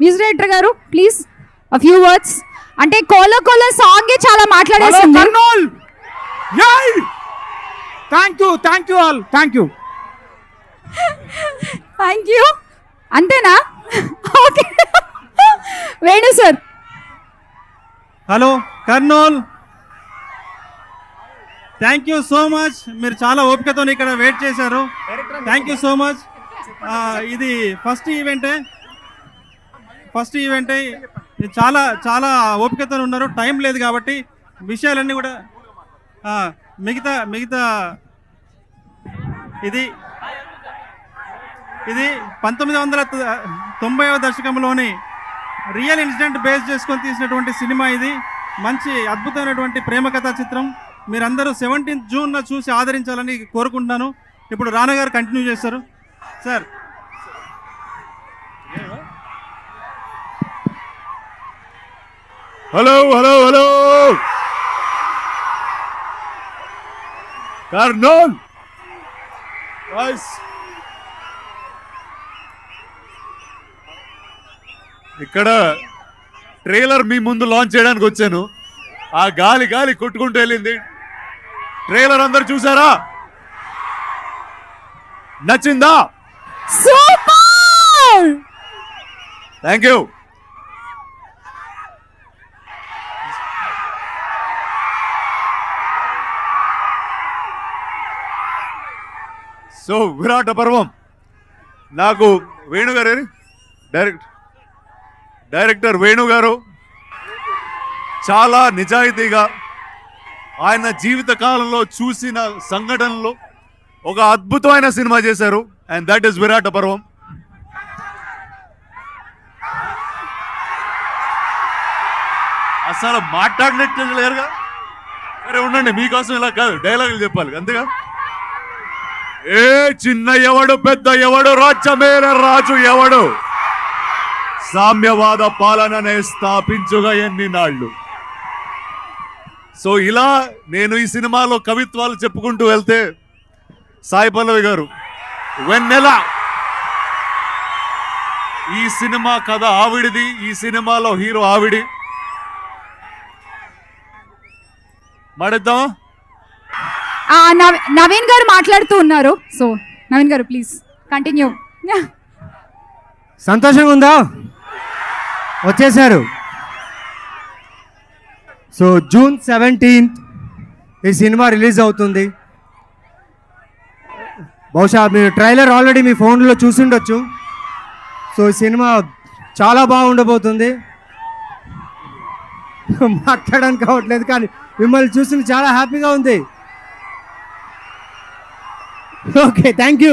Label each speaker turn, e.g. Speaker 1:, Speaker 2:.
Speaker 1: Music director గారు please a few words. అంటే కోలో కోలో సాంగ్ చాలా మాట్లాడేసింది.
Speaker 2: Thank you all. Thank
Speaker 1: you. అంతేనా? Okay. Venu sir.
Speaker 3: Hello Kurnool, thank you so much. మీరు చాలా ఓపికతో ఇక్కడ వెయిట్ చేశారు. Thank you so much. ఇది ఫస్ట్ ఈవెంటే చాలా చాలా ఓపికతో ఉన్నారు. టైం లేదు కాబట్టి విషయాలన్నీ కూడా మిగతా ఇది 1990వ దశకంలోని రియల్ ఇన్సిడెంట్ బేస్ చేసుకొని తీసినటువంటి సినిమా. ఇది మంచి అద్భుతమైనటువంటి ప్రేమ కథా చిత్రం. మీరందరూ 17th జూన్ చూసి ఆదరించాలని కోరుకుంటున్నాను. ఇప్పుడు రానా గారు కంటిన్యూ చేస్తారు సార్.
Speaker 4: హలో కర్నూల్, ఇక్కడ ట్రైలర్ మీ ముందు లాంచ్ చేయడానికి వచ్చాను. ఆ గాలి కొట్టుకుంటూ వెళ్ళింది. ట్రైలర్ అందరు చూసారా? నచ్చిందా?
Speaker 1: సూపర్.
Speaker 4: Thank you. సో విరాట పర్వం నాకు వేణు గారు, డైరెక్టర్ వేణు గారు చాలా నిజాయితీగా ఆయన జీవిత కాలంలో చూసిన సంఘటనలు ఒక అద్భుతమైన సినిమా చేశారు. అండ్ దట్ ఈస్ విరాట పర్వం. అసలు మాట్లాడినట్టు లేరుగా. సరే ఉండండి, మీకోసం ఇలా కాదు, డైలాగులు చెప్పాలి అంతేగా. ఏ చిన్న ఎవడు పెద్ద ఎవడు, రాజ్యమేల రాజు ఎవడు, సామ్యవాద పాలననే స్థాపించుగా ఎన్ని నాళ్ళు. సో ఇలా నేను ఈ సినిమాలో కవిత్వాలు చెప్పుకుంటూ వెళ్తే సాయి పల్లవి గారు వెన్నెల, ఈ సినిమా కథ ఆవిడిది, ఈ సినిమాలో హీరో ఆవిడి. మాడిద్దాం.
Speaker 1: నవీన్ గారు మాట్లాడుతూ ఉన్నారు. సో నవీన్ గారు ప్లీజ్ కంటిన్యూ.
Speaker 2: సంతోషంగా ఉందా? వచ్చేసారు. సో June 17th ఈ సినిమా రిలీజ్ అవుతుంది. బహుశా మీరు ట్రైలర్ ఆల్రెడీ మీ ఫోన్లో చూసిండొచ్చు. సో ఈ సినిమా చాలా బాగుండబోతుంది. మాట్లాడడానికి కావట్లేదు కానీ మిమ్మల్ని చూసి చాలా హ్యాపీగా ఉంది. Okay, thank you.